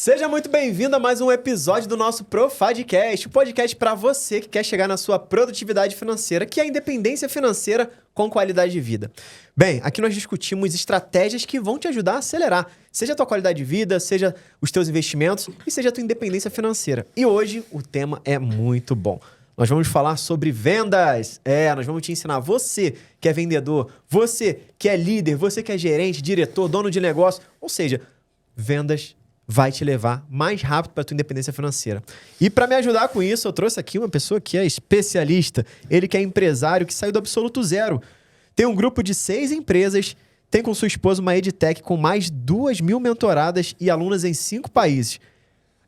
Seja muito bem-vindo a mais um episódio do nosso Profadcast, o podcast para você que quer chegar na sua produtividade financeira, que é a independência financeira com qualidade de vida. Bem, aqui nós discutimos estratégias que vão te ajudar a acelerar, seja a tua qualidade de vida, seja os teus investimentos e seja a tua independência financeira. E hoje o tema é muito bom. Nós vamos falar sobre vendas. Nós vamos te ensinar, você que é vendedor, você que é líder, você que é gerente, diretor, dono de negócio, ou seja, vendas vai te levar mais rápido para a tua independência financeira. E para me ajudar com isso, eu trouxe aqui uma pessoa que é especialista. Ele que é empresário, que saiu do absoluto zero. Tem um grupo de 6 empresas, tem com sua esposa uma EdTech com mais de 2.000 mentoradas e alunas em 5 países.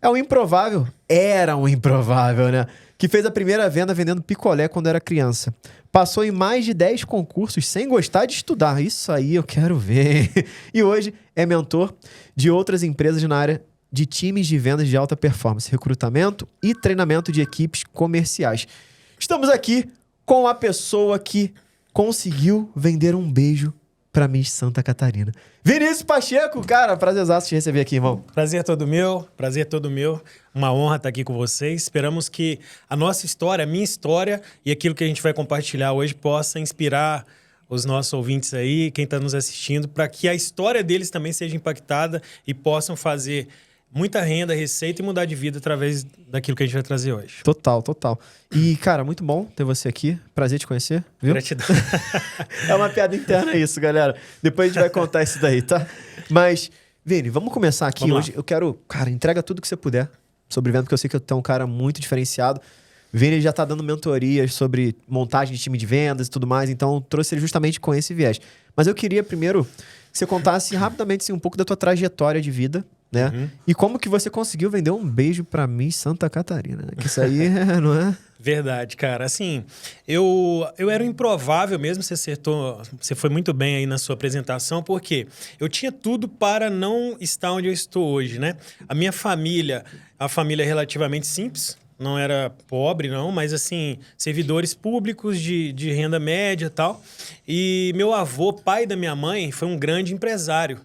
É um improvável, era um improvável, né? Que fez a primeira venda vendendo picolé quando era criança. Passou em mais de 10 concursos sem gostar de estudar. Isso aí eu quero ver. E hoje é mentor de outras empresas na área de times de vendas de alta performance, recrutamento e treinamento de equipes comerciais. Estamos aqui com a pessoa que conseguiu vender um beijo pra Miss Santa Catarina. Vinícius Pacheco, cara, prazerzaço te receber aqui, irmão. Prazer todo meu. Uma honra estar aqui com vocês. Esperamos que a nossa história, a minha história e aquilo que a gente vai compartilhar hoje possa inspirar os nossos ouvintes aí, quem está nos assistindo, para que a história deles também seja impactada e possam fazer muita renda, receita e mudar de vida através daquilo que a gente vai trazer hoje. Total. E, cara, muito bom ter você aqui. Prazer te conhecer, viu? Gratidão. É uma piada interna isso, galera. Depois a gente vai contar isso daí, tá? Mas, Vini, vamos começar aqui. Vamos hoje. Eu quero, cara, entrega tudo que você puder sobre venda, porque eu sei que você é um cara muito diferenciado. Vini já tá dando mentorias sobre montagem de time de vendas e tudo mais, então eu trouxe ele justamente com esse viés. Mas eu queria primeiro que você contasse rapidamente assim, um pouco da tua trajetória de vida, né? Uhum. E como que você conseguiu vender um beijo pra mim, Santa Catarina, né? Que isso aí, não é? Verdade, cara. Assim, eu era um improvável mesmo, você acertou, você foi muito bem aí na sua apresentação, porque eu tinha tudo para não estar onde eu estou hoje, né? A minha família, a família é relativamente simples, não era pobre não, mas assim, servidores públicos de renda média e tal. E meu avô, pai da minha mãe, foi um grande empresário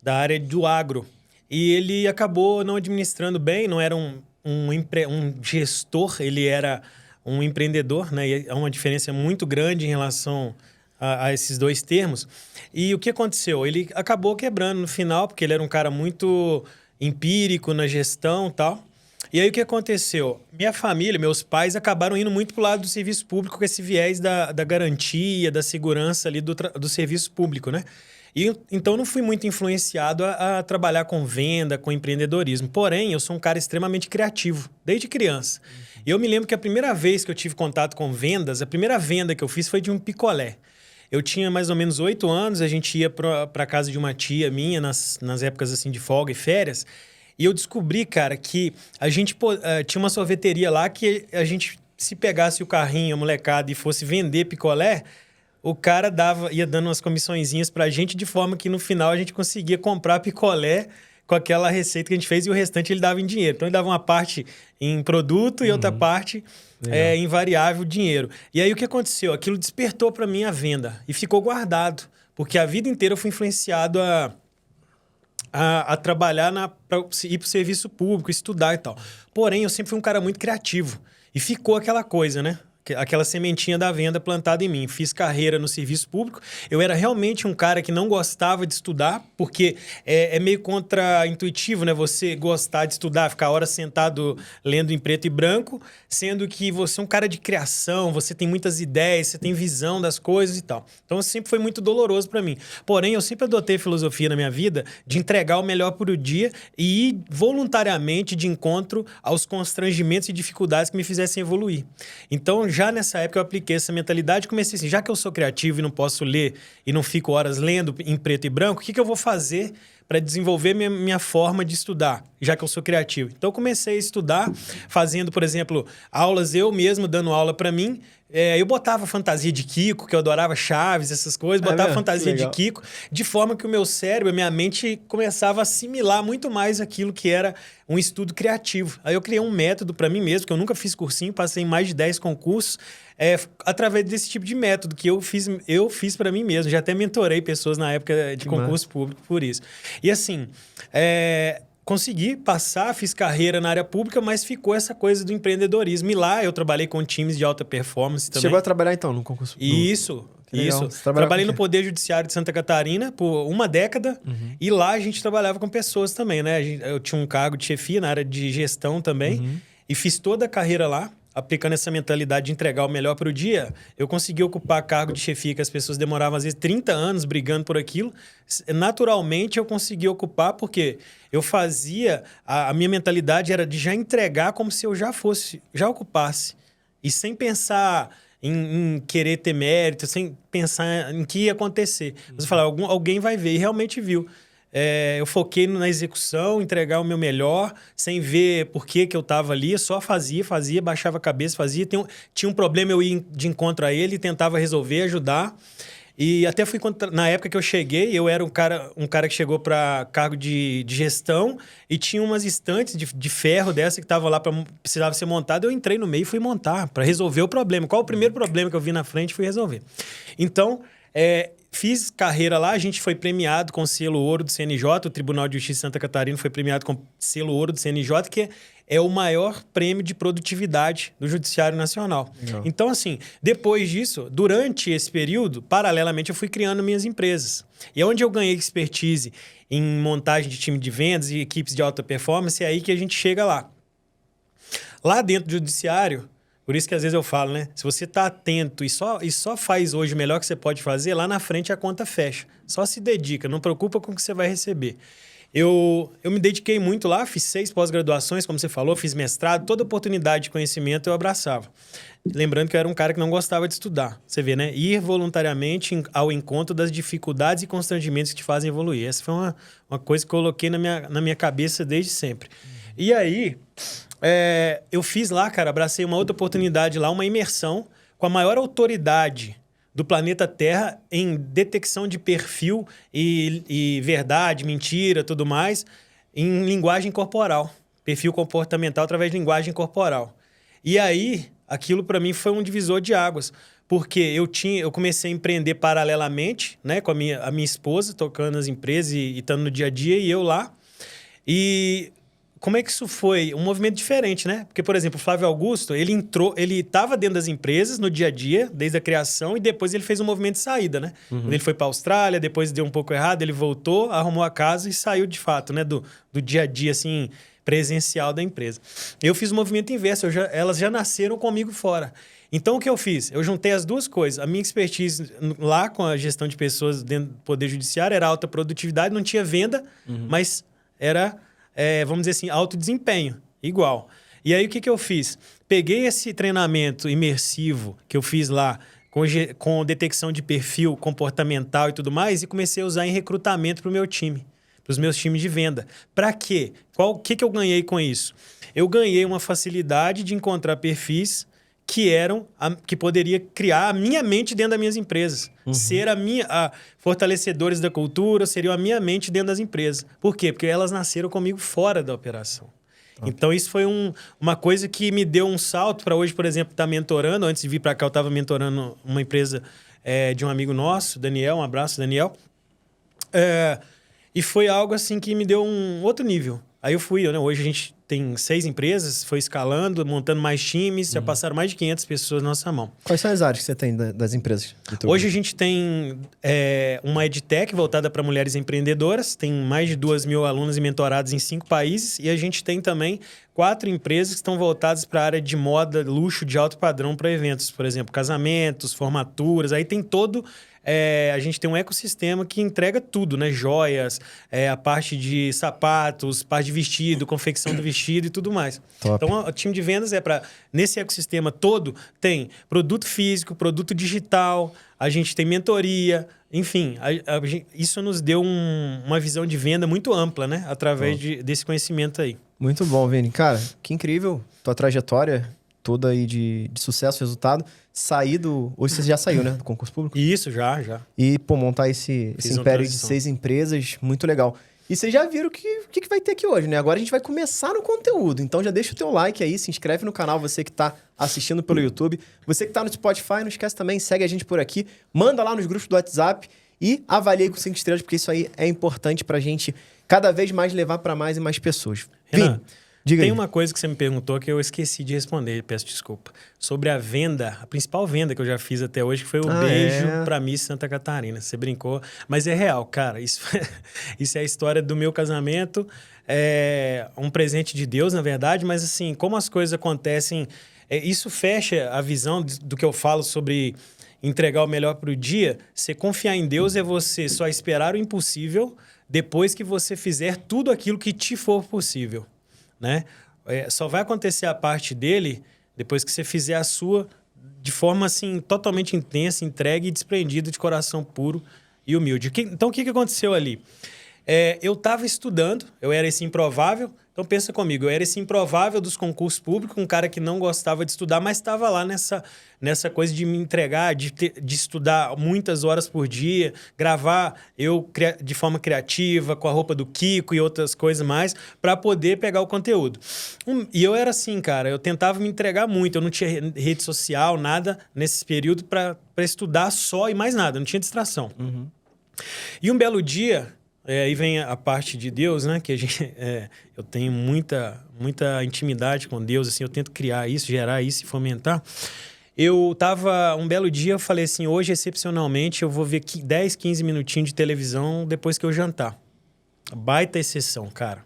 da área do agro. E ele acabou não administrando bem, não era um gestor, ele era um empreendedor, né? E há uma diferença muito grande em relação a esses dois termos. E o que aconteceu? Ele acabou quebrando no final, porque ele era um cara muito empírico na gestão e tal. E aí o que aconteceu? Minha família, meus pais acabaram indo muito para o lado do serviço público com esse viés da garantia, da segurança ali do serviço público, né? E, então, não fui muito influenciado a trabalhar com venda, com empreendedorismo. Porém, eu sou um cara extremamente criativo, desde criança. E eu me lembro que a primeira vez que eu tive contato com vendas, a primeira venda que eu fiz foi de um picolé. Eu tinha mais ou menos 8 anos, a gente ia para casa de uma tia minha, nas épocas assim de folga e férias, e eu descobri, cara, que a gente tinha uma sorveteria lá que a gente, se pegasse o carrinho, a molecada, e fosse vender picolé, o cara ia dando umas comissõezinhas pra gente, de forma que no final a gente conseguia comprar picolé com aquela receita que a gente fez e o restante ele dava em dinheiro. Então ele dava uma parte em produto e outra parte em variável dinheiro. E aí o que aconteceu? Aquilo despertou pra mim a venda e ficou guardado, porque a vida inteira eu fui influenciado a trabalhar para ir para o serviço público, estudar e tal. Porém, eu sempre fui um cara muito criativo. E ficou aquela coisa, né? Aquela sementinha da venda plantada em mim. Fiz carreira no serviço público. Eu era realmente um cara que não gostava de estudar, porque é meio contra-intuitivo, né? Você gostar de estudar, ficar horas sentado lendo em preto e branco, sendo que você é um cara de criação, você tem muitas ideias, você tem visão das coisas e tal. Então, sempre foi muito doloroso para mim. Porém, eu sempre adotei filosofia na minha vida de entregar o melhor por o dia e ir voluntariamente de encontro aos constrangimentos e dificuldades que me fizessem evoluir. Então, já nessa época eu apliquei essa mentalidade e comecei assim, já que eu sou criativo e não posso ler e não fico horas lendo em preto e branco, o que eu vou fazer para desenvolver minha forma de estudar, já que eu sou criativo? Então eu comecei a estudar, fazendo, por exemplo, aulas, eu mesmo dando aula para mim. Eu botava fantasia de Kiko, que eu adorava Chaves, essas coisas, botava fantasia de Kiko, de forma que o meu cérebro, a minha mente começava a assimilar muito mais aquilo que era um estudo criativo. Aí eu criei um método para mim mesmo, que eu nunca fiz cursinho, passei em mais de 10 concursos, através desse tipo de método que eu fiz para mim mesmo. Já até mentorei pessoas na época de concurso público por isso. E assim, consegui passar, fiz carreira na área pública, mas ficou essa coisa do empreendedorismo. E lá eu trabalhei com times de alta performance também. Chegou a trabalhar então no concurso? Isso. Trabalhei no Poder Judiciário de Santa Catarina por uma década e lá a gente trabalhava com pessoas também, né? Eu tinha um cargo de chefia na área de gestão também e fiz toda a carreira lá. Aplicando essa mentalidade de entregar o melhor para o dia, eu consegui ocupar cargo de chefia que as pessoas demoravam, às vezes, 30 anos brigando por aquilo. Naturalmente, eu consegui ocupar porque eu fazia... A minha mentalidade era de já entregar como se eu já ocupasse. E sem pensar em querer ter mérito, sem pensar em que ia acontecer. Você fala, alguém vai ver, e realmente viu. Eu foquei na execução, entregar o meu melhor, sem ver por que eu estava ali, só fazia, baixava a cabeça, fazia. Tinha um problema, eu ia de encontro a ele, tentava resolver, ajudar. E até na época que eu cheguei, eu era um cara que chegou para cargo de gestão e tinha umas estantes de ferro dessa que estava lá, precisava ser montada. Eu entrei no meio e fui montar para resolver o problema. Qual o primeiro problema que eu vi na frente? Fui resolver. Então, fiz carreira lá, a gente foi premiado com o selo ouro do CNJ, o Tribunal de Justiça de Santa Catarina foi premiado com o selo ouro do CNJ, que é o maior prêmio de produtividade do Judiciário Nacional. Legal. Então, assim, depois disso, durante esse período, paralelamente, eu fui criando minhas empresas. E onde eu ganhei expertise em montagem de time de vendas e equipes de alta performance, é aí que a gente chega lá. Lá dentro do Judiciário, por isso que às vezes eu falo, né? Se você está atento e só faz hoje o melhor que você pode fazer, lá na frente a conta fecha. Só se dedica, não preocupa com o que você vai receber. Eu me dediquei muito lá, fiz 6 pós-graduações, como você falou, fiz mestrado, toda oportunidade de conhecimento eu abraçava. Lembrando que eu era um cara que não gostava de estudar. Você vê, né? Ir voluntariamente ao encontro das dificuldades e constrangimentos que te fazem evoluir. Essa foi uma coisa que eu coloquei na minha cabeça desde sempre. E aí... eu fiz lá, cara, abracei uma outra oportunidade lá, uma imersão com a maior autoridade do planeta Terra em detecção de perfil e verdade, mentira, tudo mais, em linguagem corporal. Perfil comportamental através de linguagem corporal. E aí, aquilo para mim foi um divisor de águas, porque eu comecei a empreender paralelamente, né, com a minha esposa, tocando as empresas e estando no dia a dia, e eu lá. E... como é que isso foi? Um movimento diferente, né? Porque, por exemplo, o Flávio Augusto, ele estava dentro das empresas no dia a dia, desde a criação, e depois ele fez um movimento de saída, né? Quando ele foi para a Austrália, depois deu um pouco errado, ele voltou, arrumou a casa e saiu de fato, né? Do dia a dia, assim, presencial da empresa. Eu fiz o movimento inverso, elas já nasceram comigo fora. Então, o que eu fiz? Eu juntei as duas coisas. A minha expertise lá com a gestão de pessoas dentro do Poder Judiciário era alta produtividade, não tinha venda, mas era... vamos dizer assim, alto desempenho, igual. E aí, o que eu fiz? Peguei esse treinamento imersivo que eu fiz lá, com detecção de perfil comportamental e tudo mais, e comecei a usar em recrutamento para o meu time, para os meus times de venda. Para quê? O que eu ganhei com isso? Eu ganhei uma facilidade de encontrar perfis que poderia criar a minha mente dentro das minhas empresas. Ser fortalecedores da cultura, seriam a minha mente dentro das empresas. Por quê? Porque elas nasceram comigo fora da operação. Então, isso foi uma coisa que me deu um salto para hoje, por exemplo, estar mentorando. Antes de vir para cá, eu estava mentorando uma empresa de um amigo nosso, Daniel. Um abraço, Daniel. E foi algo assim que me deu um outro nível. Aí eu fui, né? Hoje a gente tem 6 empresas, foi escalando, montando mais times, já passaram mais de 500 pessoas na nossa mão. Quais são as áreas que você tem das empresas? Hoje a gente tem uma EdTech voltada para mulheres empreendedoras, tem mais de 2.000 alunos e mentorados em 5 países, e a gente tem também 4 empresas que estão voltadas para a área de moda, luxo de alto padrão para eventos, por exemplo, casamentos, formaturas, aí tem todo... a gente tem um ecossistema que entrega tudo, né? Joias, a parte de sapatos, parte de vestido, confecção do vestido e tudo mais. Top. Então, o time de vendas nesse ecossistema todo, tem produto físico, produto digital, a gente tem mentoria, enfim, isso nos deu uma visão de venda muito ampla, né? Através desse conhecimento aí. Muito bom, Vini. Cara, que incrível tua trajetória toda aí de sucesso, resultado. Hoje você já saiu, né? Do concurso público? Isso, já. E, montar esse império de 6 empresas, muito legal. E vocês já viram o que vai ter aqui hoje, né? Agora a gente vai começar no conteúdo. Então já deixa o teu like aí, se inscreve no canal, você que tá assistindo pelo YouTube. Você que tá no Spotify, não esquece também, segue a gente por aqui. Manda lá nos grupos do WhatsApp. e avalie com 5 estrelas, porque isso aí é importante pra gente cada vez mais levar pra mais e mais pessoas. Renan, Vini, diga tem aí. uma coisa que você me perguntou que eu esqueci de responder, peço desculpa. Sobre a venda, a principal venda que eu já fiz até hoje, que foi o beijo pra Miss Santa Catarina. Você brincou, mas é real, cara. Isso é a história do meu casamento. É um presente de Deus, na verdade, mas assim, como as coisas acontecem, isso fecha a visão do que eu falo sobre entregar o melhor pro dia. Você confiar em Deus é você só esperar o impossível depois que você fizer tudo aquilo que te for possível, né? Só vai acontecer a parte dele depois que você fizer a sua de forma, assim, totalmente intensa, entregue e desprendida, de coração puro e humilde. Então, o que aconteceu ali? Eu estava estudando, eu era esse improvável. Então, pensa comigo, eu era esse improvável dos concursos públicos, um cara que não gostava de estudar, mas estava lá nessa coisa de me entregar, de estudar muitas horas por dia, gravar de forma criativa, com a roupa do Kiko e outras coisas mais, para poder pegar o conteúdo. E eu era assim, cara, eu tentava me entregar muito, eu não tinha rede social, nada nesse período para estudar só e mais nada, não tinha distração. Uhum. E um belo dia... aí vem a parte de Deus, né? Que eu tenho muita intimidade com Deus, assim, eu tento criar isso, gerar isso e fomentar. Um belo dia, eu falei assim, hoje, excepcionalmente, eu vou ver 10, 15 minutinhos de televisão depois que eu jantar. Baita exceção, cara.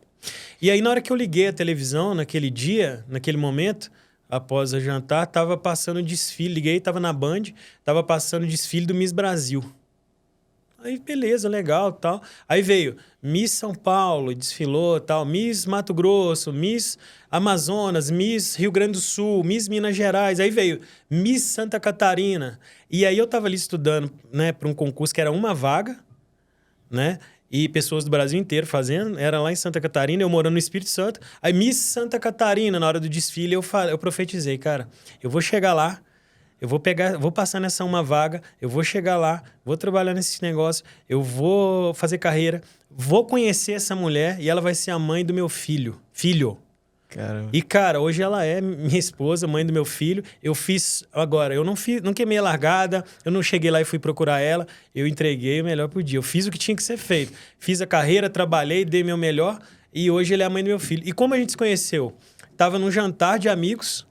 E aí, na hora que eu liguei a televisão, naquele dia, naquele momento, após a jantar, tava passando o desfile, liguei, tava na Band, tava passando o desfile do Miss Brasil. Aí, beleza, legal, tal. Aí veio Miss São Paulo, desfilou, tal. Miss Mato Grosso, Miss Amazonas, Miss Rio Grande do Sul, Miss Minas Gerais. Aí veio Miss Santa Catarina. E aí eu tava ali estudando, né, para um concurso que era uma vaga, né? E pessoas do Brasil inteiro fazendo. Era lá em Santa Catarina, eu morando no Espírito Santo. Aí Miss Santa Catarina, na hora do desfile, eu profetizei, cara, eu vou chegar lá, eu vou passar nessa uma vaga, eu vou chegar lá, vou trabalhar nesse negócio, eu vou fazer carreira, vou conhecer essa mulher e ela vai ser a mãe do meu filho. Caramba. E, cara, hoje ela é minha esposa, mãe do meu filho. Eu fiz... Agora, eu não queimei a largada, eu não cheguei lá e fui procurar ela, eu entreguei o melhor pro dia. Eu fiz o que tinha que ser feito. Fiz a carreira, trabalhei, dei meu melhor e hoje ele é a mãe do meu filho. E como a gente se conheceu? Tava num jantar de amigos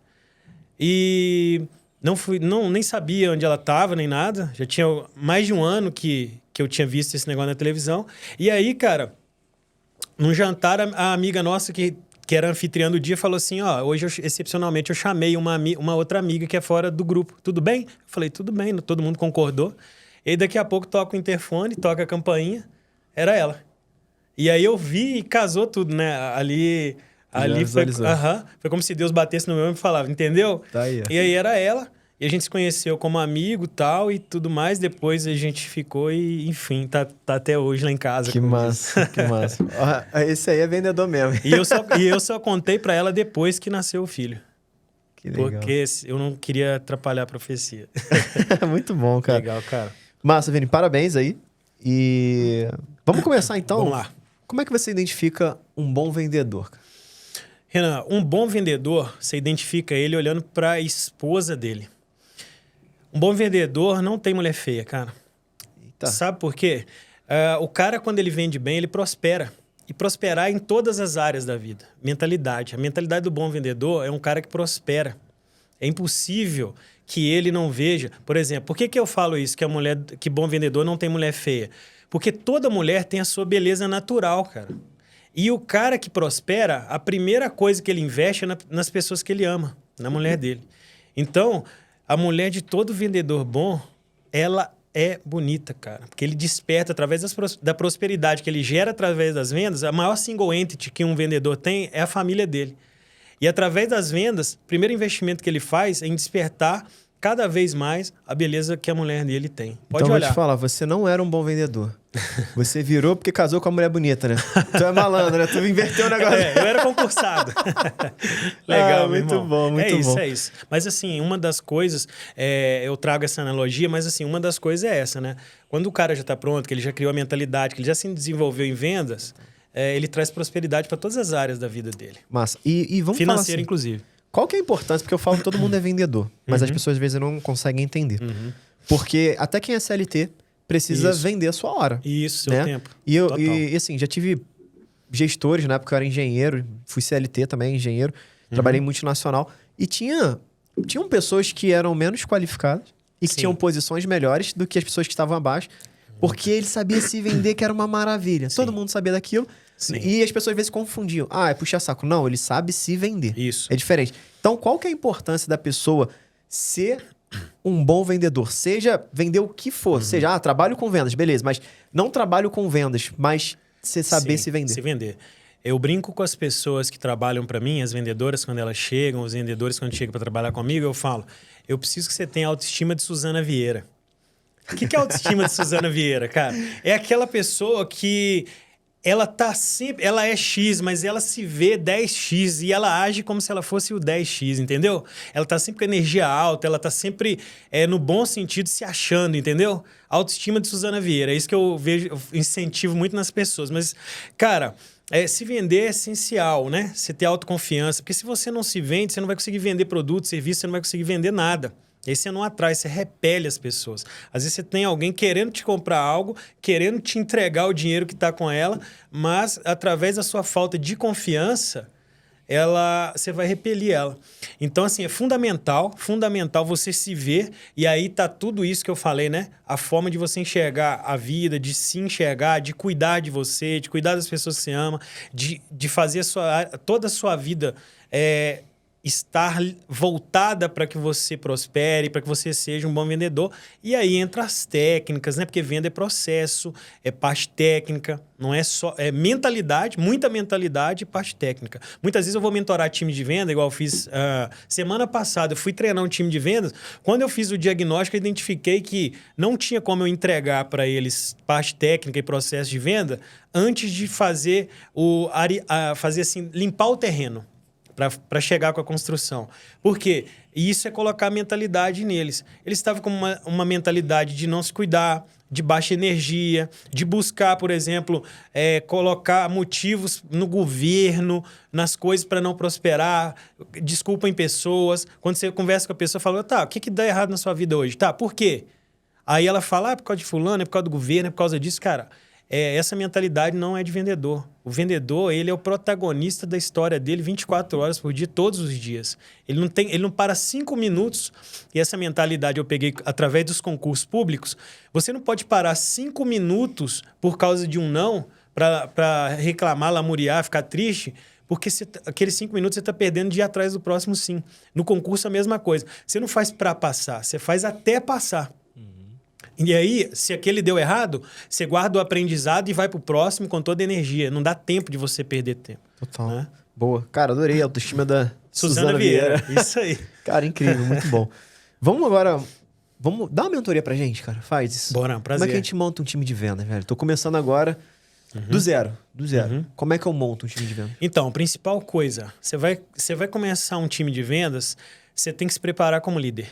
e... nem sabia onde ela estava, nem nada. Já tinha mais de um ano que eu tinha visto esse negócio na televisão. E aí, cara, num jantar, a amiga nossa, que era anfitriã do dia, falou assim, hoje, excepcionalmente, eu chamei uma outra amiga que é fora do grupo. Tudo bem? Eu falei, tudo bem. Todo mundo concordou. E daqui a pouco toca o interfone, toca a campainha. Era ela. E aí eu vi e casou tudo, né? Ali foi como se Deus batesse no meu ombro e falava, entendeu? Tá aí. E aí era ela, e a gente se conheceu como amigo tal, e tudo mais. Depois a gente ficou e, enfim, tá até hoje lá em casa. Que massa, que massa. Esse aí é vendedor mesmo. E eu só contei pra ela depois que nasceu o filho. Que legal. Porque eu não queria atrapalhar a profecia. Muito bom, cara. Legal, cara. Massa, Vini, parabéns aí. E vamos começar então? Vamos lá. Como é que você identifica um bom vendedor, cara? Renan, um bom vendedor, você identifica ele olhando para a esposa dele. Um bom vendedor não tem mulher feia, cara. Eita. Sabe por quê? O cara, quando ele vende bem, ele prospera. E prosperar em todas as áreas da vida. Mentalidade. A mentalidade do bom vendedor é um cara que prospera. É impossível que ele não veja... Por exemplo, por que eu falo isso, que bom vendedor não tem mulher feia? Porque toda mulher tem a sua beleza natural, cara. E o cara que prospera, a primeira coisa que ele investe é nas pessoas que ele ama, na mulher dele. Então, a mulher de todo vendedor bom, ela é bonita, cara. Porque ele desperta, através da prosperidade que ele gera através das vendas, a maior single entity que um vendedor tem é a família dele. E através das vendas, o primeiro investimento que ele faz é em despertar cada vez mais a beleza que a mulher dele tem. Pode então, olhar. Vou te falar, você não era um bom vendedor. Você virou porque casou com a mulher bonita, né? Tu é malandro, né? Tu inverteu o negócio. Eu era concursado. Legal, muito irmão. bom, muito bom. É isso. Mas assim, uma das coisas, eu trago essa analogia, mas assim, uma das coisas é essa, né? Quando o cara já está pronto, que ele já criou a mentalidade, que ele já se desenvolveu em vendas, ele traz prosperidade para todas as áreas da vida dele. Massa. E vamos financeira, falar assim, inclusive. Qual que é a importância? Porque eu falo que todo mundo é vendedor, mas as pessoas às vezes não conseguem entender. Porque até quem é CLT precisa Isso. vender a sua hora. Isso, seu né? tempo. Total. E assim, já tive gestores, na época eu era engenheiro, fui CLT também, engenheiro, trabalhei em multinacional, e tinham pessoas que eram menos qualificadas e que Sim. tinham posições melhores do que as pessoas que estavam abaixo, porque ele sabia se vender, que era uma maravilha. Sim. Todo mundo sabia daquilo. Sim. E as pessoas às vezes confundiam. Ah, é puxar saco. Não, ele sabe se vender. Isso. É diferente. Então, qual que é a importância da pessoa ser um bom vendedor? Seja vender o que for. Seja, trabalho com vendas, beleza. Mas não trabalho com vendas, mas você saber Sim, se vender. Se vender. Eu brinco com as pessoas que trabalham para mim, as vendedoras, quando elas chegam, os vendedores, quando chegam para trabalhar comigo, eu falo, eu preciso que você tenha a autoestima de Suzana Vieira. O que é a autoestima de Suzana Vieira, cara? É aquela pessoa que ela tá sempre... Ela é X, mas ela se vê 10X e ela age como se ela fosse o 10X, entendeu? Ela tá sempre com energia alta, ela tá sempre, no bom sentido, se achando, entendeu? Autoestima de Suzana Vieira. É isso que eu vejo, eu incentivo muito nas pessoas. Mas, cara... se vender é essencial, né? Você ter autoconfiança. Porque se você não se vende, você não vai conseguir vender produto, serviço, você não vai conseguir vender nada. E aí você não atrai, você repele as pessoas. Às vezes você tem alguém querendo te comprar algo, querendo te entregar o dinheiro que está com ela, mas através da sua falta de confiança, você vai repelir ela. Então, assim, é fundamental você se ver, e aí tá tudo isso que eu falei, né? A forma de você enxergar a vida, de se enxergar, de cuidar de você, de cuidar das pessoas que você ama, de fazer toda a sua vida estar voltada para que você prospere, para que você seja um bom vendedor. E aí entra as técnicas, né? Porque venda é processo, é parte técnica, não é só... É mentalidade, muita mentalidade e parte técnica. Muitas vezes eu vou mentorar time de venda, igual eu fiz semana passada. Eu fui treinar um time de vendas. Quando eu fiz o diagnóstico, eu identifiquei que não tinha como eu entregar para eles parte técnica e processo de venda antes de fazer limpar o terreno. Para chegar com a construção. Por quê? E isso é colocar a mentalidade neles. Eles estavam com uma mentalidade de não se cuidar, de baixa energia, de buscar, por exemplo, colocar motivos no governo, nas coisas para não prosperar, desculpa em pessoas. Quando você conversa com a pessoa, fala, tá, o que dá errado na sua vida hoje? Tá, por quê? Aí ela fala, é por causa de fulano, é por causa do governo, é por causa disso. Cara, essa mentalidade não é de vendedor. O vendedor, ele é o protagonista da história dele 24 horas por dia, todos os dias. Ele não para 5 minutos, e essa mentalidade eu peguei através dos concursos públicos. Você não pode parar 5 minutos por causa de um não, para reclamar, lamuriar, ficar triste, porque aqueles 5 minutos você está perdendo de ir atrás do próximo sim. No concurso, a mesma coisa. Você não faz para passar, você faz até passar. E aí, se aquele deu errado, você guarda o aprendizado e vai pro próximo com toda a energia. Não dá tempo de você perder tempo. Total. Né? Boa. Cara, adorei a autoestima da Suzana Vieira. Isso aí. Cara, incrível, muito bom. Vamos dar uma mentoria pra gente, cara. Faz isso. Bora, prazer. Como é que a gente monta um time de venda, velho? Tô começando agora do zero. Como é que eu monto um time de venda? Então, a principal coisa, você vai começar um time de vendas, você tem que se preparar como líder.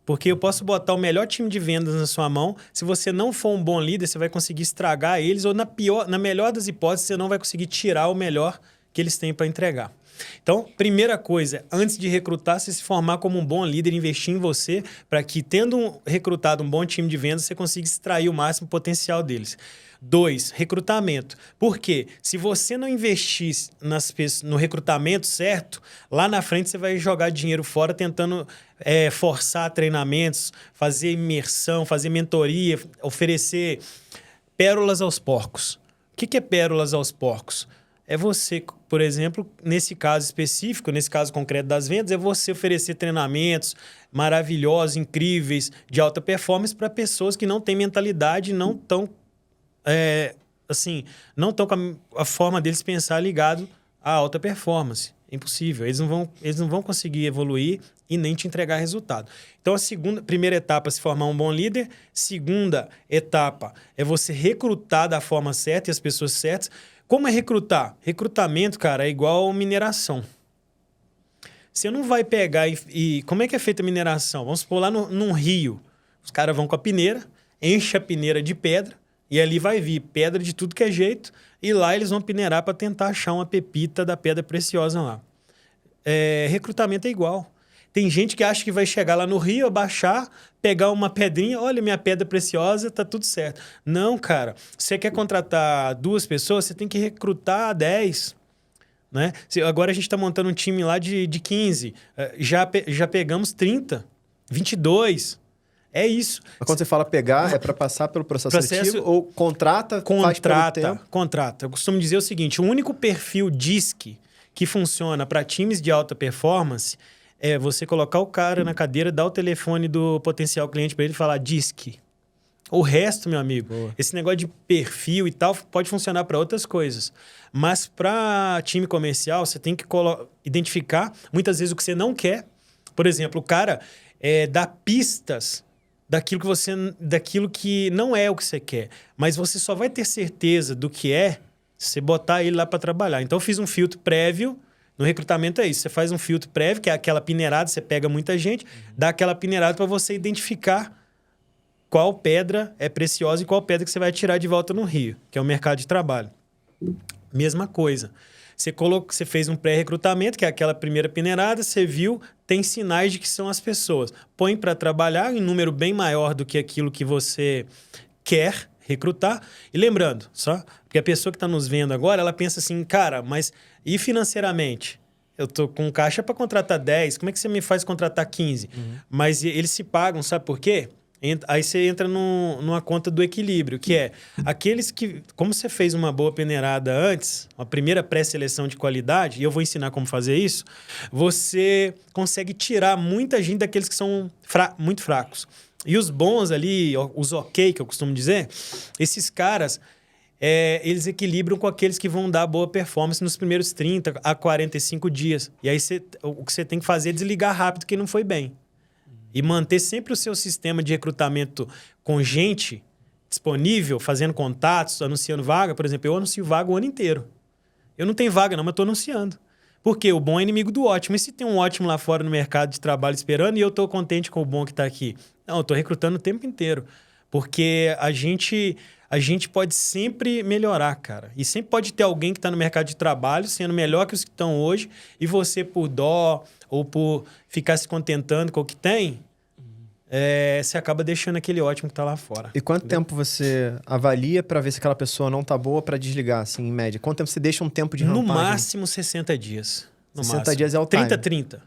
Porque eu posso botar o melhor time de vendas na sua mão. Se você não for um bom líder, você vai conseguir estragar eles. Ou na melhor das hipóteses, você não vai conseguir tirar o melhor que eles têm para entregar. Então, primeira coisa, antes de recrutar, você se formar como um bom líder, investir em você, para que, tendo recrutado um bom time de vendas, você consiga extrair o máximo potencial deles. 2, recrutamento. Por quê? Se você não investir no recrutamento certo, lá na frente você vai jogar dinheiro fora tentando forçar treinamentos, fazer imersão, fazer mentoria, oferecer pérolas aos porcos. O que é pérolas aos porcos? É você, por exemplo, nesse caso específico, nesse caso concreto das vendas, é você oferecer treinamentos maravilhosos, incríveis, de alta performance para pessoas que não têm mentalidade, não estão não estão com a forma deles pensar ligado à alta performance. Impossível. Eles não vão conseguir evoluir e nem te entregar resultado. Então, primeira etapa é se formar um bom líder. Segunda etapa é você recrutar da forma certa e as pessoas certas. Como é recrutar? Recrutamento, cara, é igual mineração. Você não vai pegar como é que é feita a mineração? Vamos supor lá num rio. Os caras vão com a peneira, enchem a peneira de pedra, e ali vai vir pedra de tudo que é jeito, e lá eles vão peneirar para tentar achar uma pepita da pedra preciosa lá. Recrutamento é igual. Tem gente que acha que vai chegar lá no Rio, abaixar, pegar uma pedrinha, olha, minha pedra preciosa, tá tudo certo. Não, cara. Você quer contratar 2 pessoas, você tem que recrutar 10. Né? Agora a gente está montando um time lá de 15. Já pegamos 30, 22. É isso. Mas quando você fala pegar, é para passar pelo processo seletivo ou contrata, faz pelo tempo? Contrata. Eu costumo dizer o seguinte, o único perfil DISC que funciona para times de alta performance é você colocar o cara na cadeira, dar o telefone do potencial cliente para ele falar DISC. O resto, meu amigo, esse negócio de perfil e tal pode funcionar para outras coisas. Mas para time comercial, você tem que identificar muitas vezes o que você não quer. Por exemplo, o cara dá pistas daquilo que não é o que você quer. Mas você só vai ter certeza do que é se você botar ele lá para trabalhar. Então, eu fiz um filtro prévio. No recrutamento é isso. Você faz um filtro prévio, que é aquela peneirada, você pega muita gente, dá aquela peneirada para você identificar qual pedra é preciosa e qual pedra que você vai tirar de volta no Rio, que é o mercado de trabalho. Mesma coisa. Você fez um pré-recrutamento, que é aquela primeira peneirada, você viu, tem sinais de que são as pessoas. Põe para trabalhar em número bem maior do que aquilo que você quer recrutar. E lembrando, só porque a pessoa que está nos vendo agora, ela pensa assim, cara, mas e financeiramente? Eu tô com caixa para contratar 10, como é que você me faz contratar 15? Mas eles se pagam, sabe por quê? Aí você entra numa conta do equilíbrio, que é aqueles que, como você fez uma boa peneirada antes, uma primeira pré-seleção de qualidade, e eu vou ensinar como fazer isso, você consegue tirar muita gente daqueles que são muito fracos. E os bons ali, os ok, que eu costumo dizer, esses caras, eles equilibram com aqueles que vão dar boa performance nos primeiros 30 a 45 dias. E aí o que você tem que fazer é desligar rápido quem não foi bem. E manter sempre o seu sistema de recrutamento com gente disponível, fazendo contatos, anunciando vaga. Por exemplo, eu anuncio vaga o ano inteiro. Eu não tenho vaga não, mas estou anunciando. Porque o bom é inimigo do ótimo. E se tem um ótimo lá fora no mercado de trabalho esperando e eu estou contente com o bom que está aqui? Não, eu estou recrutando o tempo inteiro. Porque a gente pode sempre melhorar, cara. E sempre pode ter alguém que está no mercado de trabalho sendo melhor que os que estão hoje e você, por dó ou por ficar se contentando com o que tem, você acaba deixando aquele ótimo que está lá fora. E quanto tempo você avalia para ver se aquela pessoa não tá boa para desligar, assim, em média? Quanto tempo você deixa um tempo de rampagem? No máximo 60 dias. 60 dias é o time. 30.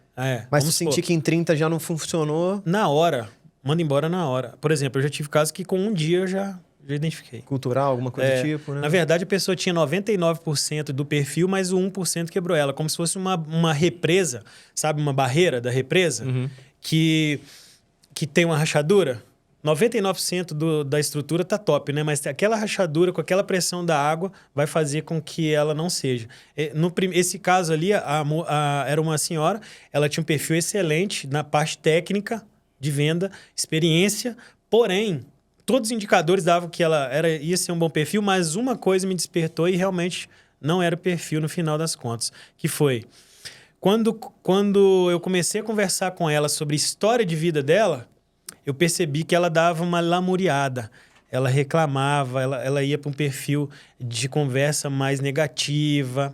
Mas se sentir que em 30 já não funcionou... Na hora. Manda embora na hora. Por exemplo, eu já tive casos que com um dia eu já identifiquei. Cultural, alguma coisa do tipo, né? Na verdade, a pessoa tinha 99% do perfil, mas o 1% quebrou ela. Como se fosse uma represa, sabe? Uma barreira da represa, que tem uma rachadura. 99% da estrutura tá top, né? Mas aquela rachadura, com aquela pressão da água, vai fazer com que ela não seja. Esse caso ali, era uma senhora, ela tinha um perfil excelente na parte técnica de venda, experiência, porém... Todos os indicadores davam que ela ia ser um bom perfil, mas uma coisa me despertou e realmente não era o perfil no final das contas, que foi quando eu comecei a conversar com ela sobre a história de vida dela, eu percebi que ela dava uma lamuriada, ela reclamava, ela ia para um perfil de conversa mais negativa,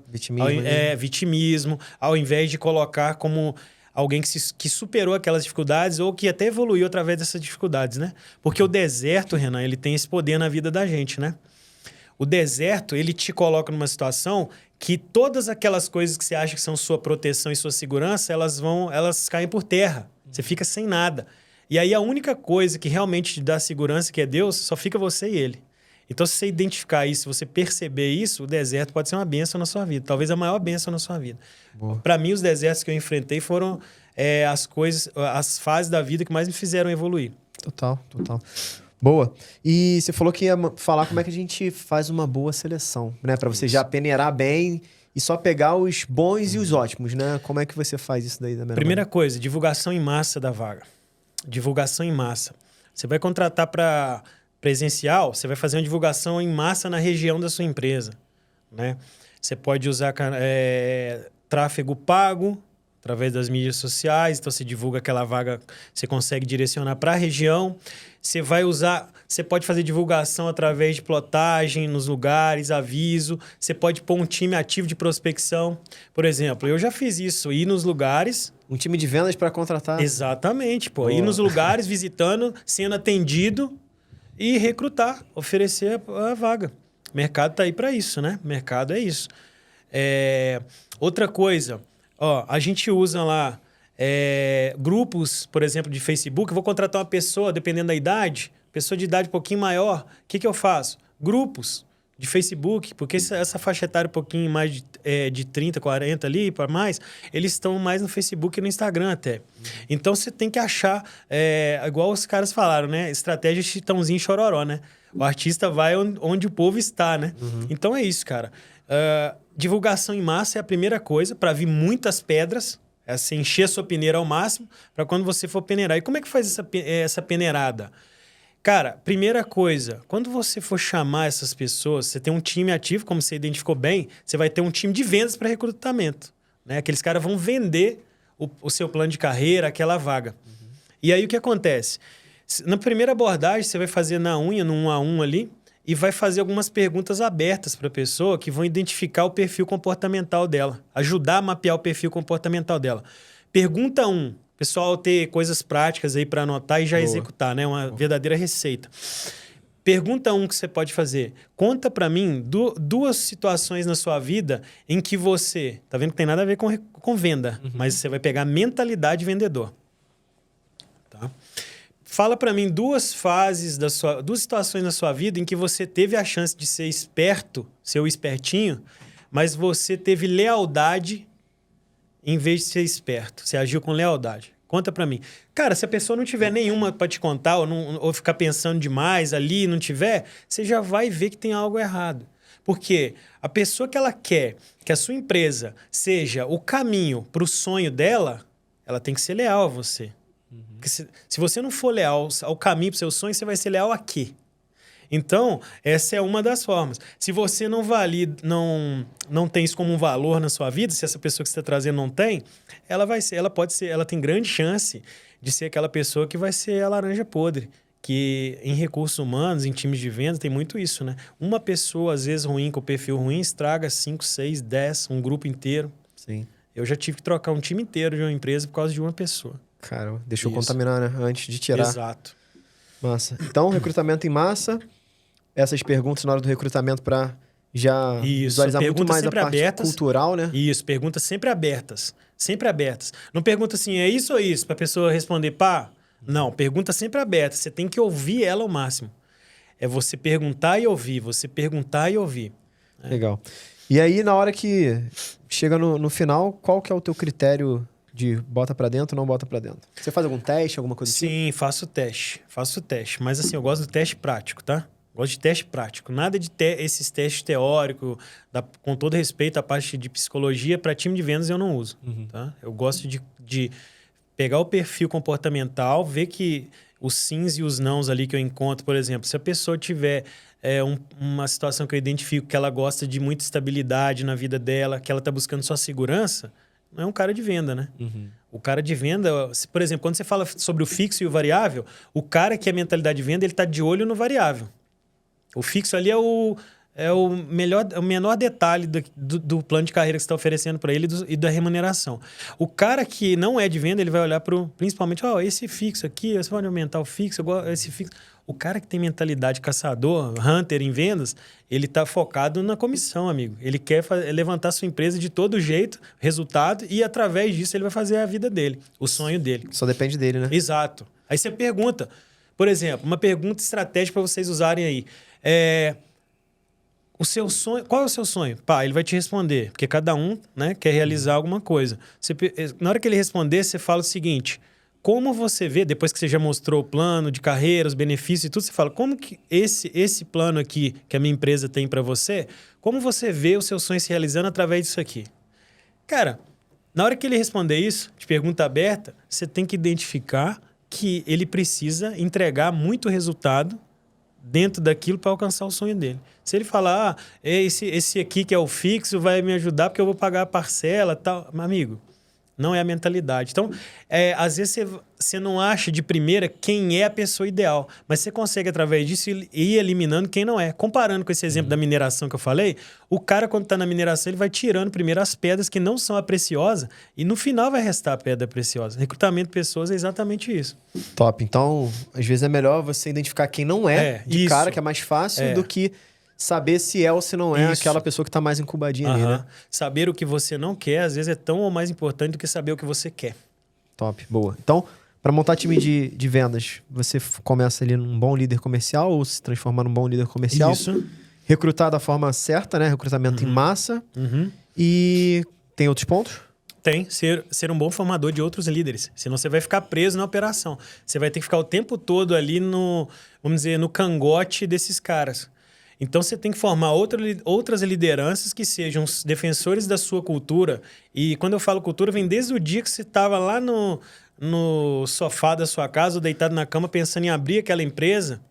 vitimismo, ao invés de colocar como... alguém que superou aquelas dificuldades ou que até evoluiu através dessas dificuldades, né? Porque o deserto, Renan, ele tem esse poder na vida da gente, né? O deserto, ele te coloca numa situação que todas aquelas coisas que você acha que são sua proteção e sua segurança, elas caem por terra. Você fica sem nada. E aí a única coisa que realmente te dá segurança, que é Deus, só fica você e Ele. Então, se você identificar isso, se você perceber isso, o deserto pode ser uma bênção na sua vida. Talvez a maior bênção na sua vida. Para mim, os desertos que eu enfrentei foram as fases da vida que mais me fizeram evoluir. Total. Boa. E você falou que ia falar como é que a gente faz uma boa seleção, né? Para você já peneirar bem e só pegar os bons e os ótimos, né? Como é que você faz isso daí da melhor Primeira coisa, divulgação em massa da vaga. Divulgação em massa. Você vai contratar para... presencial, você vai fazer uma divulgação em massa na região da sua empresa, né? Você pode usar tráfego pago através das mídias sociais, então você divulga aquela vaga, você consegue direcionar para a região. Você pode fazer divulgação através de plotagem nos lugares, aviso. Você pode pôr um time ativo de prospecção. Por exemplo, eu já fiz isso, ir nos lugares, Um time de vendas para contratar. Exatamente, pô. Boa. Ir nos lugares, visitando, sendo atendido e recrutar, oferecer a vaga. O mercado tá aí para isso, né? O mercado é isso. Outra coisa, ó, a gente usa lá grupos, por exemplo, de Facebook. Eu vou contratar uma pessoa, dependendo da idade, pessoa de idade um pouquinho maior. O que eu faço? Grupos de Facebook, porque essa faixa etária um pouquinho mais de 30, 40 ali para mais, eles estão mais no Facebook e no Instagram até. Então, você tem que achar, igual os caras falaram, né? Estratégia Chitãozinho e Chororó, né? O artista vai onde o povo está, né? Então, é isso, cara. Divulgação em massa é a primeira coisa, para vir muitas pedras, você encher a sua peneira ao máximo, para quando você for peneirar. E como é que faz essa peneirada? Cara, primeira coisa, quando você for chamar essas pessoas, você tem um time ativo, como você identificou bem, você vai ter um time de vendas para recrutamento, né? Aqueles caras vão vender o seu plano de carreira, aquela vaga. E aí o que acontece? Na primeira abordagem, você vai fazer na unha, no 1 a 1 ali, e vai fazer algumas perguntas abertas para a pessoa que vão identificar o perfil comportamental dela, ajudar a mapear o perfil comportamental dela. Pergunta 1. Pessoal ter coisas práticas aí para anotar e já executar, né? Uma verdadeira receita. Pergunta 1 que você pode fazer. Conta para mim duas situações na sua vida em que você... Tá vendo que tem nada a ver com venda, mas você vai pegar a mentalidade vendedor. Tá? Fala para mim duas situações na sua vida em que você teve a chance de ser esperto, ser o espertinho, mas você teve lealdade em vez de ser esperto. Você agiu com lealdade. Conta pra mim. Cara, se a pessoa não tiver nenhuma pra te contar ou ficar pensando demais ali e não tiver, você já vai ver que tem algo errado. Porque a pessoa que ela quer que a sua empresa seja o caminho pro sonho dela, ela tem que ser leal a você. Porque se você não for leal ao caminho pro seu sonho, você vai ser leal a quê? Então, essa é uma das formas. Se você não tem isso como um valor na sua vida, se essa pessoa que você está trazendo não tem, ela tem grande chance de ser aquela pessoa que vai ser a laranja podre. Que em recursos humanos, em times de venda, tem muito isso, né? Uma pessoa, às vezes, ruim, com perfil ruim, estraga 5, 6, 10, um grupo inteiro. Sim. Eu já tive que trocar um time inteiro de uma empresa por causa de uma pessoa. Cara, deixa eu contaminar, né? Antes de tirar. Exato. Massa. Então, recrutamento em massa... Essas perguntas na hora do recrutamento para já visualizar muito mais a parte cultural, né? Isso, perguntas sempre abertas. Sempre abertas. Não pergunta assim, é isso ou isso? Para a pessoa responder, pá. Não, pergunta sempre aberta. Você tem que ouvir ela ao máximo. É você perguntar e ouvir, você perguntar e ouvir. Legal. E aí, na hora que chega no final, qual que é o teu critério de bota para dentro ou não bota para dentro? Você faz algum teste, alguma coisa assim? Sim, faço teste. Mas assim, eu gosto do teste prático, tá? Gosto de teste prático. Nada de esses testes teóricos, com todo respeito à parte de psicologia, para time de vendas eu não uso. Tá? Eu gosto de pegar o perfil comportamental, ver que os sims e os nãos ali que eu encontro, por exemplo, se a pessoa tiver uma situação que eu identifico que ela gosta de muita estabilidade na vida dela, que ela está buscando só segurança, não é um cara de venda, né? O cara de venda, por exemplo, quando você fala sobre o fixo e o variável, o cara que é mentalidade de venda, ele está de olho no variável. O fixo ali é o menor detalhe do plano de carreira que você está oferecendo para ele e da remuneração. O cara que não é de venda, ele vai olhar principalmente, esse fixo aqui, você pode aumentar o fixo, esse fixo. O cara que tem mentalidade caçador, hunter em vendas, ele está focado na comissão, amigo. Ele quer levantar sua empresa de todo jeito, resultado, e através disso ele vai fazer a vida dele, o sonho dele. Só depende dele, né? Exato. Aí você pergunta, por exemplo, uma pergunta estratégica para vocês usarem aí. O seu sonho, qual é o seu sonho? Pá, ele vai te responder, porque cada um, né, quer realizar alguma coisa. Na hora que ele responder, você fala o seguinte: como você vê, depois que você já mostrou o plano de carreira, os benefícios e tudo, você fala, como que esse plano aqui que a minha empresa tem para você, como você vê o seu sonho se realizando através disso aqui? Cara, na hora que ele responder isso, de pergunta aberta, você tem que identificar que ele precisa entregar muito resultado dentro daquilo para alcançar o sonho dele. Se ele falar, esse aqui que é o fixo vai me ajudar porque eu vou pagar a parcela, tal, meu amigo, Não é a mentalidade. Então, às vezes você não acha de primeira quem é a pessoa ideal, mas você consegue, através disso, ir eliminando quem não é. Comparando com esse exemplo da mineração que eu falei, o cara, quando está na mineração, ele vai tirando primeiro as pedras que não são a preciosa e no final vai restar a pedra preciosa. Recrutamento de pessoas é exatamente isso. Top. Então, às vezes é melhor você identificar quem não de cara, que é mais fácil, do que saber se é ou se não é aquela pessoa que está mais incubadinha ali, né? Saber o que você não quer, às vezes, é tão ou mais importante do que saber o que você quer. Top, boa. Então, para montar time de vendas, você começa ali num bom líder comercial ou se transformar num bom líder comercial. Isso. Recrutar da forma certa, né? Recrutamento em massa. E tem outros pontos? Tem. Ser um bom formador de outros líderes. Senão você vai ficar preso na operação. Você vai ter que ficar o tempo todo ali vamos dizer, no cangote desses caras. Então, você tem que formar outras lideranças que sejam os defensores da sua cultura. E quando eu falo cultura, vem desde o dia que você estava lá no sofá da sua casa, ou deitado na cama, pensando em abrir aquela empresa,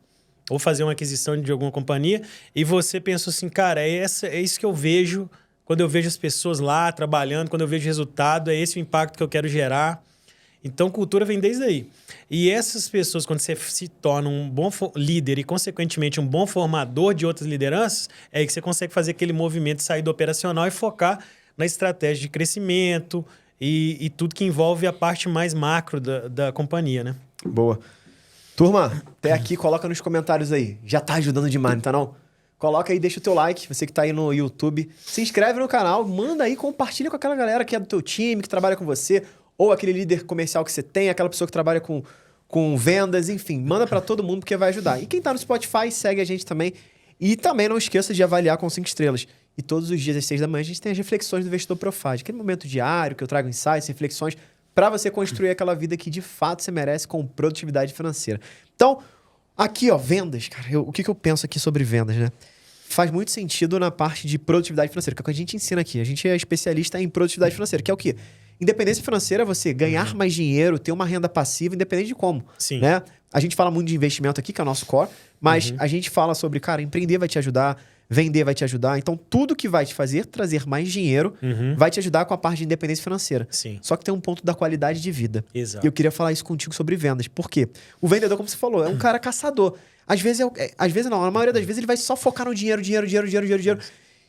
ou fazer uma aquisição de alguma companhia, e você pensou assim, cara, é isso que eu vejo quando eu vejo as pessoas lá trabalhando, quando eu vejo resultado, é esse o impacto que eu quero gerar. Então, cultura vem desde aí. E essas pessoas, quando você se torna um bom líder e, consequentemente, um bom formador de outras lideranças, é aí que você consegue fazer aquele movimento sair do operacional e focar na estratégia de crescimento e tudo que envolve a parte mais macro da companhia, né? Boa. Turma, até aqui, coloca nos comentários aí. Já tá ajudando demais, não tá não? Coloca aí, deixa o teu like, você que tá aí no YouTube. Se inscreve no canal, manda aí, compartilha com aquela galera que é do teu time, que trabalha com você, ou aquele líder comercial que você tem, aquela pessoa que trabalha com vendas, enfim. Manda para todo mundo porque vai ajudar. E quem tá no Spotify, segue a gente também. E também não esqueça de avaliar com 5 estrelas. E todos os dias às 6 da manhã a gente tem as reflexões do Investidor Profad. Aquele momento diário que eu trago insights, reflexões, para você construir aquela vida que de fato você merece com produtividade financeira. Então, aqui, ó, vendas, cara. O que eu penso aqui sobre vendas, né? Faz muito sentido na parte de produtividade financeira, que é o que a gente ensina aqui. A gente é especialista em produtividade financeira, que é o quê? Independência financeira é você ganhar mais dinheiro, ter uma renda passiva, independente de como. Sim. Né? A gente fala muito de investimento aqui, que é o nosso core, mas a gente fala sobre, cara, empreender vai te ajudar, vender vai te ajudar. Então, tudo que vai te fazer trazer mais dinheiro vai te ajudar com a parte de independência financeira. Sim. Só que tem um ponto da qualidade de vida. Exato. E eu queria falar isso contigo sobre vendas. Por quê? O vendedor, como você falou, é um cara caçador. Às vezes não, na maioria das vezes ele vai só focar no dinheiro.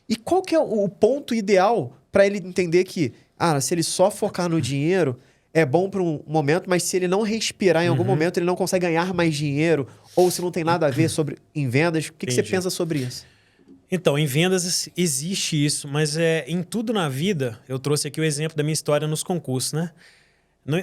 E qual que é o ponto ideal para ele entender que, se ele só focar no dinheiro, é bom para um momento, mas se ele não respirar em algum momento, ele não consegue ganhar mais dinheiro, ou se não tem nada a ver em vendas, o que você pensa sobre isso? Então, em vendas existe isso, mas em tudo na vida, eu trouxe aqui o exemplo da minha história nos concursos, né?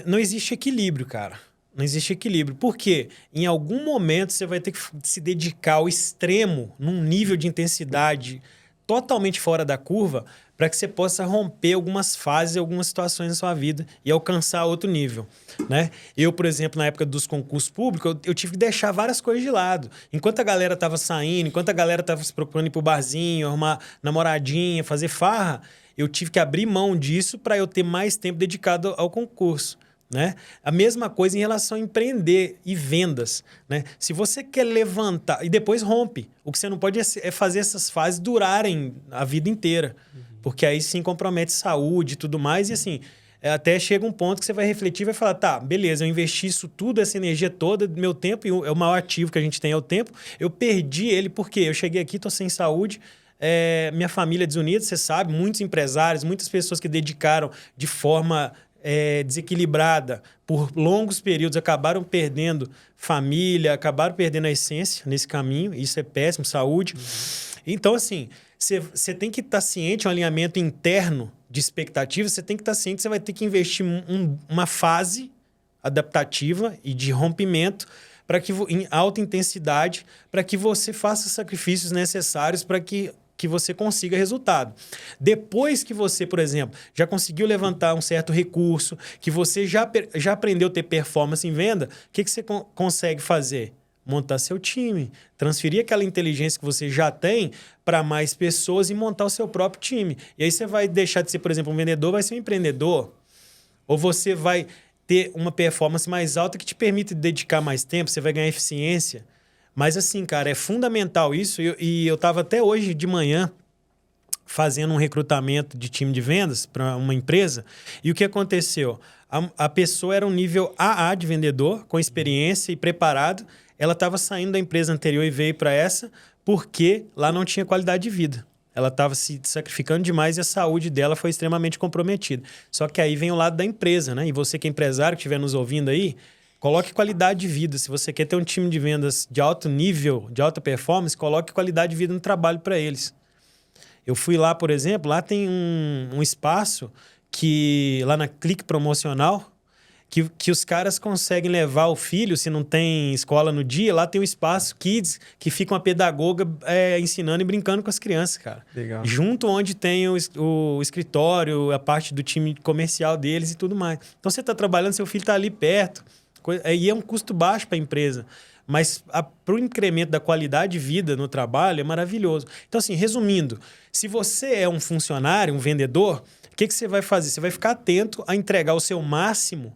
Não existe equilíbrio, cara. Não existe equilíbrio. Por quê? Em algum momento você vai ter que se dedicar ao extremo, num nível de intensidade totalmente fora da curva, para que você possa romper algumas fases, algumas situações na sua vida e alcançar outro nível, né? Eu, por exemplo, na época dos concursos públicos, eu tive que deixar várias coisas de lado. Enquanto a galera estava saindo, enquanto a galera estava se procurando ir pro barzinho, arrumar namoradinha, fazer farra, eu tive que abrir mão disso para eu ter mais tempo dedicado ao concurso. Né? A mesma coisa em relação a empreender e vendas. Né? Se você quer levantar... E depois rompe. O que você não pode é fazer essas fases durarem a vida inteira. Porque aí sim compromete saúde e tudo mais. E assim, até chega um ponto que você vai refletir e vai falar, tá, beleza, eu investi isso tudo, essa energia toda, meu tempo, e é o maior ativo que a gente tem é o tempo. Eu perdi ele porque eu cheguei aqui, tô sem saúde, minha família é desunida, você sabe, muitos empresários, muitas pessoas que dedicaram de forma... desequilibrada por longos períodos, acabaram perdendo família, acabaram perdendo a essência nesse caminho. Isso é péssimo, saúde. Então, assim, você tem que estar ciente, um alinhamento interno de expectativas, você tem que estar ciente que você vai ter que investir uma fase adaptativa e de rompimento em alta intensidade para que você faça os sacrifícios necessários para que você consiga resultado. Depois que você, por exemplo, já conseguiu levantar um certo recurso, que você já aprendeu a ter performance em venda, o que você consegue fazer? Montar seu time, transferir aquela inteligência que você já tem para mais pessoas e montar o seu próprio time. E aí você vai deixar de ser, por exemplo, um vendedor, vai ser um empreendedor. Ou você vai ter uma performance mais alta que te permite dedicar mais tempo, você vai ganhar eficiência. Mas assim, cara, é fundamental isso. E eu estava até hoje de manhã fazendo um recrutamento de time de vendas para uma empresa. E o que aconteceu? A pessoa era um nível AA de vendedor, com experiência e preparado. Ela estava saindo da empresa anterior e veio para essa porque lá não tinha qualidade de vida. Ela estava se sacrificando demais e a saúde dela foi extremamente comprometida. Só que aí vem o lado da empresa, né? E você que é empresário, que estiver nos ouvindo aí, coloque qualidade de vida. Se você quer ter um time de vendas de alto nível, de alta performance, coloque qualidade de vida no trabalho para eles. Eu fui lá, por exemplo, lá tem um espaço que, lá na Clique Promocional, que os caras conseguem levar o filho, se não tem escola no dia, lá tem um espaço kids, que fica uma pedagoga ensinando e brincando com as crianças, cara. Legal. Junto onde tem o escritório, a parte do time comercial deles e tudo mais. Então você está trabalhando, seu filho está ali perto. E é um custo baixo para a empresa. Mas para o incremento da qualidade de vida no trabalho é maravilhoso. Então, assim, resumindo, se você é um funcionário, um vendedor, o que você vai fazer? Você vai ficar atento a entregar o seu máximo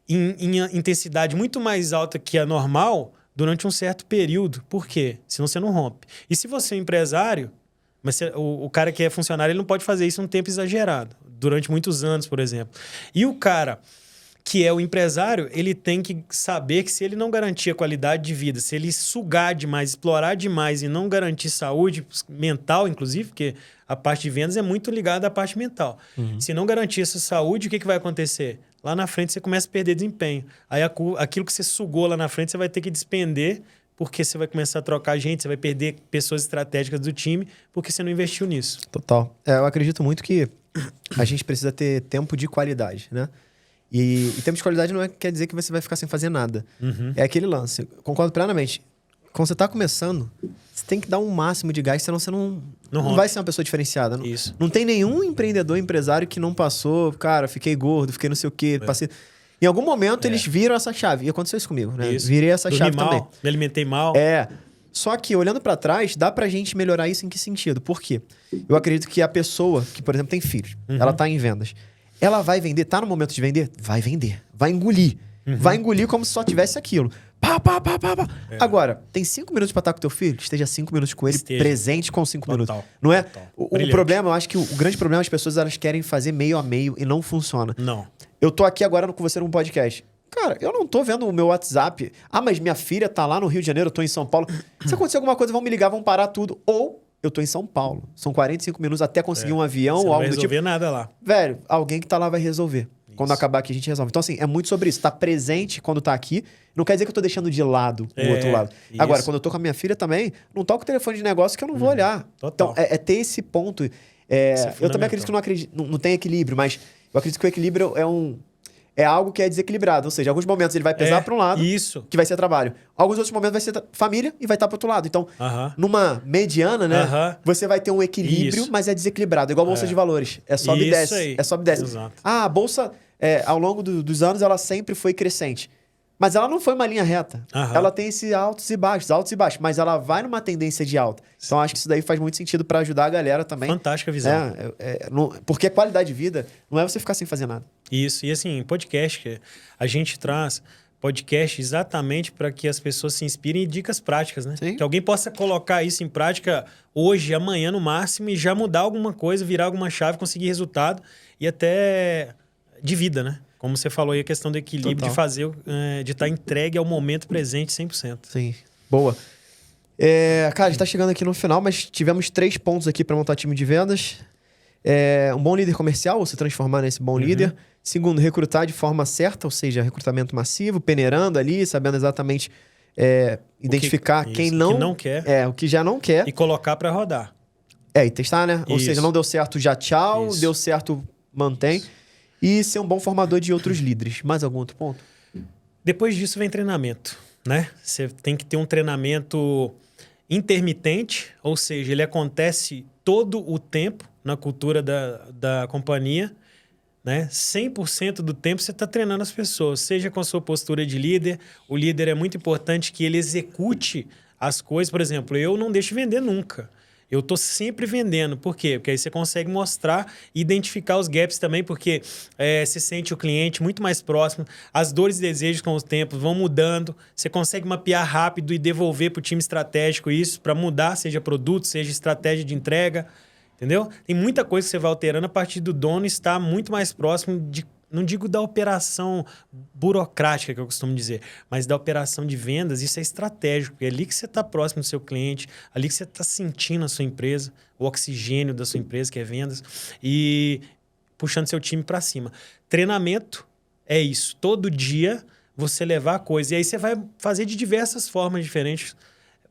em intensidade muito mais alta que a normal durante um certo período. Por quê? Senão você não rompe. E se você é um empresário, mas o cara que é funcionário, ele não pode fazer isso em um tempo exagerado, durante muitos anos, por exemplo. E o cara que é o empresário, ele tem que saber que se ele não garantir a qualidade de vida, se ele sugar demais, explorar demais e não garantir saúde mental, inclusive, porque a parte de vendas é muito ligada à parte mental. Uhum. Se não garantir essa saúde, o que vai acontecer? Lá na frente você começa a perder desempenho. Aí aquilo que você sugou lá na frente, você vai ter que despender, porque você vai começar a trocar gente, você vai perder pessoas estratégicas do time, porque você não investiu nisso. Total. Eu acredito muito que a gente precisa ter tempo de qualidade, né? E tempo de qualidade não quer dizer que você vai ficar sem fazer nada. Uhum. É aquele lance. Concordo plenamente. Quando você está começando, você tem que dar um máximo de gás, senão você não vai ser uma pessoa diferenciada. Isso. Não tem nenhum empreendedor, empresário que não passou, cara, fiquei gordo, fiquei não sei o quê, passei... Em algum momento eles viram essa chave. E aconteceu isso comigo, né? Isso. Virei essa chave mal, também. Me alimentei mal. Só que, olhando para trás, dá pra gente melhorar isso em que sentido? Por quê? Eu acredito que a pessoa que, por exemplo, tem filhos, ela tá em vendas. Ela vai vender, tá no momento de vender? Vai vender. Vai engolir. Vai engolir como se só tivesse aquilo. Pá. Agora, tem 5 minutos pra estar com teu filho? Esteja 5 minutos com ele, presente com 5 minutos. Não é? O problema, eu acho que o grande problema, as pessoas elas querem fazer meio a meio e não funciona. Não. Eu tô aqui agora com você num podcast. Cara, eu não tô vendo o meu WhatsApp. Ah, mas minha filha tá lá no Rio de Janeiro, eu tô em São Paulo. Se acontecer alguma coisa, vão me ligar, vão parar tudo. Ou eu tô em São Paulo. São 45 minutos até conseguir um avião ou algo do tipo. Não vai resolver nada lá. Velho, alguém que tá lá vai resolver. Isso. Quando acabar aqui, a gente resolve. Então, assim, é muito sobre isso. Tá presente quando tá aqui. Não quer dizer que eu tô deixando de lado o outro lado. Isso. Agora, quando eu tô com a minha filha também, não toca o telefone de negócio que eu não vou olhar. Total. Então, é ter esse ponto. Eu também acredito que não tem equilíbrio, mas eu acredito que o equilíbrio é algo que é desequilibrado. Ou seja, em alguns momentos ele vai pesar para um lado, que vai ser trabalho. Alguns outros momentos vai ser família e vai estar para outro lado. Então, numa mediana, né, você vai ter um equilíbrio, mas é desequilibrado. Igual a bolsa de valores. É sobe e desce. É sobe e desce. Exato. A bolsa, ao longo dos anos, ela sempre foi crescente. Mas ela não foi uma linha reta. Ela tem esses altos e baixos. Mas ela vai numa tendência de alta. Então, acho que isso daí faz muito sentido para ajudar a galera também. Fantástica visão. Porque a qualidade de vida não é você ficar sem fazer nada. Isso. E assim, podcast, a gente traz podcast exatamente para que as pessoas se inspirem em dicas práticas, né? Sim. Que alguém possa colocar isso em prática hoje, amanhã no máximo, e já mudar alguma coisa, virar alguma chave, conseguir resultado e até de vida, né? Como você falou aí, a questão do equilíbrio, de fazer, de estar entregue ao momento presente 100%. Sim, boa. Cara, a gente tá chegando aqui no final, mas tivemos 3 pontos aqui para montar time de vendas. Um bom líder comercial, ou se transformar nesse bom líder. Segundo, recrutar de forma certa, ou seja, recrutamento massivo, peneirando ali, sabendo exatamente identificar quem não quer. O que já não quer. E colocar para rodar. E testar, né? Ou seja, não deu certo, já tchau. Deu certo, mantém. E ser um bom formador de outros líderes. Mais algum outro ponto? Depois disso vem treinamento, né? Você tem que ter um treinamento intermitente, ou seja, ele acontece todo o tempo na cultura da companhia, né? 100% do tempo você está treinando as pessoas, seja com a sua postura de líder. O líder é muito importante que ele execute as coisas. Por exemplo, eu não deixo de vender nunca. Eu estou sempre vendendo. Por quê? Porque aí você consegue mostrar e identificar os gaps também, porque você sente o cliente muito mais próximo. As dores e desejos com os tempos vão mudando. Você consegue mapear rápido e devolver para o time estratégico isso para mudar, seja produto, seja estratégia de entrega. Entendeu? Tem muita coisa que você vai alterando a partir do dono estar muito mais próximo de, não digo da operação burocrática, que eu costumo dizer, mas da operação de vendas. Isso é estratégico, porque é ali que você está próximo do seu cliente, ali que você está sentindo a sua empresa, o oxigênio da sua empresa, que é vendas, e puxando seu time para cima. Treinamento é isso. Todo dia você levar a coisa. E aí você vai fazer de diversas formas diferentes.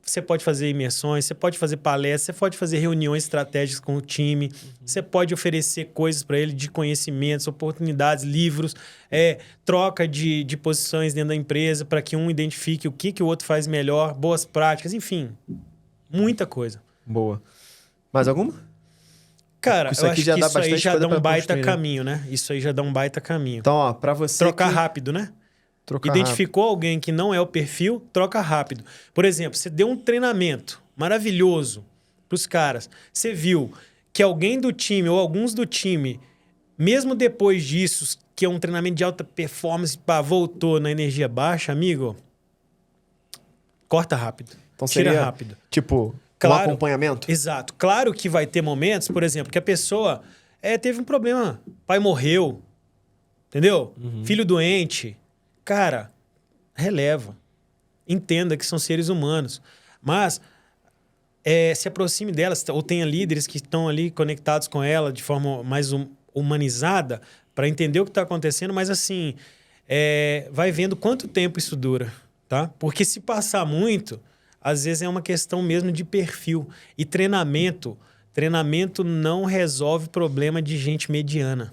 Você pode fazer imersões, você pode fazer palestras, você pode fazer reuniões estratégicas com o time, você pode oferecer coisas para ele de conhecimentos, oportunidades, livros, troca de posições dentro da empresa para que um identifique o que o outro faz melhor, boas práticas, enfim, muita coisa. Boa. Mais alguma? Cara, Isso eu aqui acho já que dá isso aí bastante já coisa dá pra um baita construir, né? caminho, né? Isso aí já dá um baita caminho. Então, ó, pra você Trocar que... rápido, né? Trocar Identificou alguém que não é o perfil, troca rápido. Por exemplo, você deu um treinamento maravilhoso para os caras. Você viu que alguém do time ou alguns do time, mesmo depois disso, que é um treinamento de alta performance, voltou na energia baixa, amigo, corta rápido. Então tira seria, rápido. tipo, Claro, um acompanhamento? Exato. Claro que vai ter momentos, por exemplo, que a pessoa teve um problema. Pai morreu, entendeu? Filho doente. Cara, releva. Entenda que são seres humanos. Mas se aproxime delas, ou tenha líderes que estão ali conectados com ela de forma mais humanizada para entender o que está acontecendo, mas assim, vai vendo quanto tempo isso dura, tá? Porque se passar muito, às vezes é uma questão mesmo de perfil. E treinamento não resolve problema de gente mediana.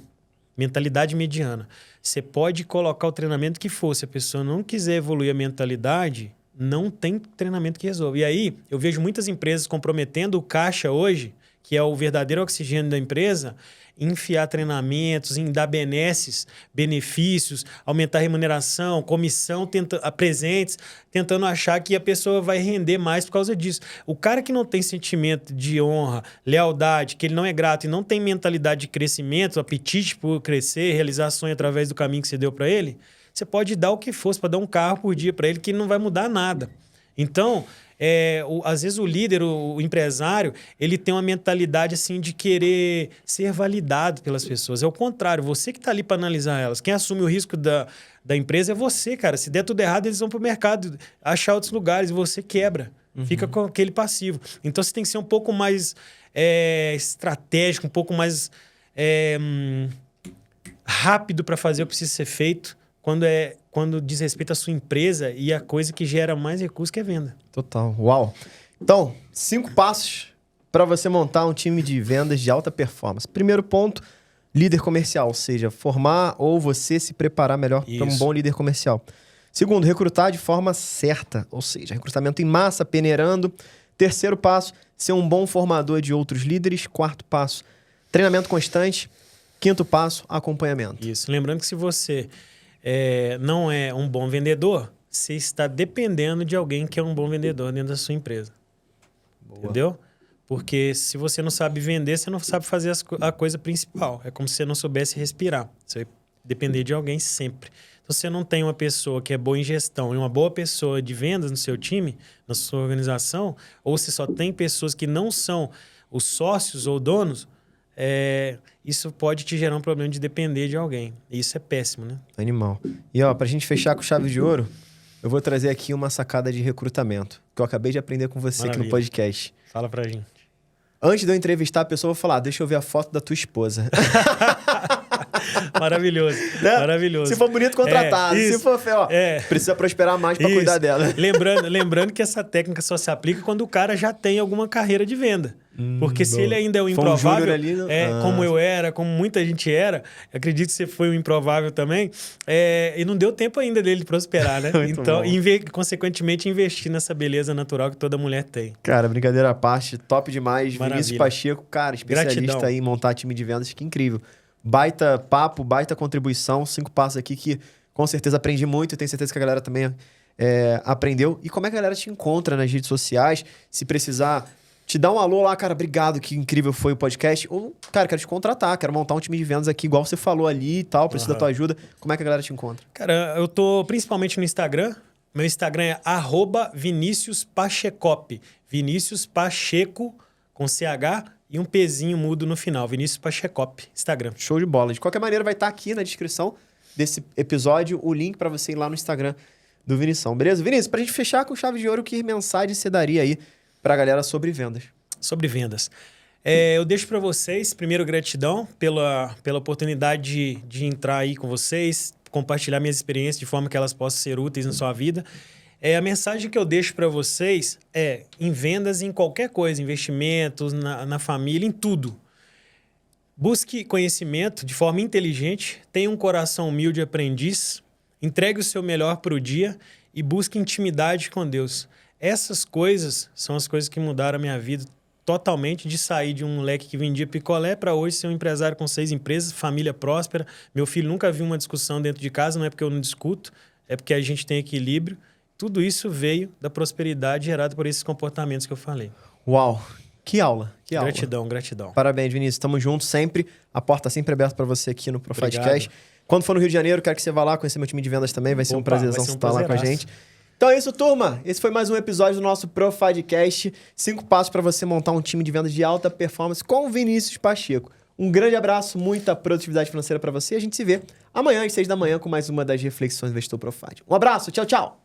Mentalidade mediana. Você pode colocar o treinamento que for. Se a pessoa não quiser evoluir a mentalidade, não tem treinamento que resolva. E aí, eu vejo muitas empresas comprometendo o caixa hoje, que é o verdadeiro oxigênio da empresa, em enfiar treinamentos, em dar benesses, benefícios, aumentar a remuneração, comissão, presentes, tentando achar que a pessoa vai render mais por causa disso. O cara que não tem sentimento de honra, lealdade, que ele não é grato e não tem mentalidade de crescimento, apetite por crescer, realizar sonho através do caminho que você deu para ele, você pode dar o que fosse para dar um carro por dia para ele que não vai mudar nada. Então, às vezes o líder, o empresário, ele tem uma mentalidade assim de querer ser validado pelas pessoas. É o contrário, você que está ali para analisar elas. Quem assume o risco da empresa é você, cara. Se der tudo errado, eles vão para o mercado achar outros lugares e você quebra. Fica com aquele passivo. Então, você tem que ser um pouco mais estratégico, um pouco mais rápido para fazer o que precisa ser feito quando diz respeito à sua empresa e a coisa que gera mais recursos que é venda. Total. Uau. Então, 5 passos para você montar um time de vendas de alta performance. Primeiro ponto, líder comercial, ou seja, formar ou você se preparar melhor para um bom líder comercial. Segundo, recrutar de forma certa, ou seja, recrutamento em massa, peneirando. Terceiro passo, ser um bom formador de outros líderes. Quarto passo, treinamento constante. Quinto passo, acompanhamento. Isso. Lembrando que se você não é um bom vendedor, você está dependendo de alguém que é um bom vendedor dentro da sua empresa. Boa. Entendeu? Porque se você não sabe vender, você não sabe fazer a coisa principal. É como se você não soubesse respirar. Você vai depender de alguém sempre. Então, se você não tem uma pessoa que é boa em gestão e uma boa pessoa de vendas no seu time, na sua organização, ou você só tem pessoas que não são os sócios ou donos, isso pode te gerar um problema de depender de alguém. E isso é péssimo, né? Animal. E ó, pra gente fechar com chave de ouro, eu vou trazer aqui uma sacada de recrutamento, que eu acabei de aprender com você aqui no podcast. Fala pra gente. Antes de eu entrevistar a pessoa, eu vou falar, deixa eu ver a foto da tua esposa. Maravilhoso, né? Maravilhoso. Se for bonito, contratado. Se for feio, precisa prosperar mais para cuidar dela. Lembrando que essa técnica só se aplica quando o cara já tem alguma carreira de venda. Porque se ele ainda é um improvável, ali, como eu era, como muita gente era, acredito que você foi um improvável também, e não deu tempo ainda dele prosperar, né? Então, consequentemente, investir nessa beleza natural que toda mulher tem. Cara, brincadeira à parte, top demais. Maravilha. Vinícius Pacheco, cara, especialista Gratidão. aí em montar time de vendas, que incrível. Baita papo, baita contribuição, 5 passos aqui que com certeza aprendi muito e tenho certeza que a galera também aprendeu. E como é que a galera te encontra nas redes sociais? Se precisar, te dá um alô lá, cara, obrigado, que incrível foi o podcast. Ou, cara, quero te contratar, quero montar um time de vendas aqui, igual você falou ali e tal, preciso da tua ajuda. Como é que a galera te encontra? Cara, eu tô principalmente no Instagram. Meu Instagram é @ViniciusPachecop. Vinícius Pacheco, com CH e um pezinho mudo no final. Vinícius Pachecop, Instagram. Show de bola. De qualquer maneira, vai estar aqui na descrição desse episódio o link para você ir lá no Instagram do Vinição, beleza? Vinícius, pra gente fechar com chave de ouro, que mensagem você daria aí pra galera sobre vendas? Sobre vendas. Eu deixo para vocês, primeiro, gratidão pela oportunidade de entrar aí com vocês, compartilhar minhas experiências de forma que elas possam ser úteis na sua vida. A mensagem que eu deixo para vocês é em vendas, em qualquer coisa, investimentos, na família, em tudo. Busque conhecimento de forma inteligente, tenha um coração humilde e aprendiz, entregue o seu melhor para o dia e busque intimidade com Deus. Essas coisas são as coisas que mudaram a minha vida totalmente, de sair de um moleque que vendia picolé para hoje ser um empresário com 6 empresas, família próspera. Meu filho nunca viu uma discussão dentro de casa, não é porque eu não discuto, é porque a gente tem equilíbrio. Tudo isso veio da prosperidade gerada por esses comportamentos que eu falei. Uau! Que aula! Que aula. Gratidão, gratidão. Parabéns, Vinícius. Tamo junto sempre. A porta sempre aberta para você aqui no Profadcast. Quando for no Rio de Janeiro, quero que você vá lá conhecer meu time de vendas também. Vai ser um prazerzão você estar lá com a gente. Então é isso, turma. Esse foi mais um episódio do nosso Profadcast. 5 passos para você montar um time de vendas de alta performance com o Vinícius Pacheco. Um grande abraço, muita produtividade financeira para você. A gente se vê amanhã às 6 da manhã com mais uma das reflexões do Investidor Profad. Um abraço, tchau, tchau!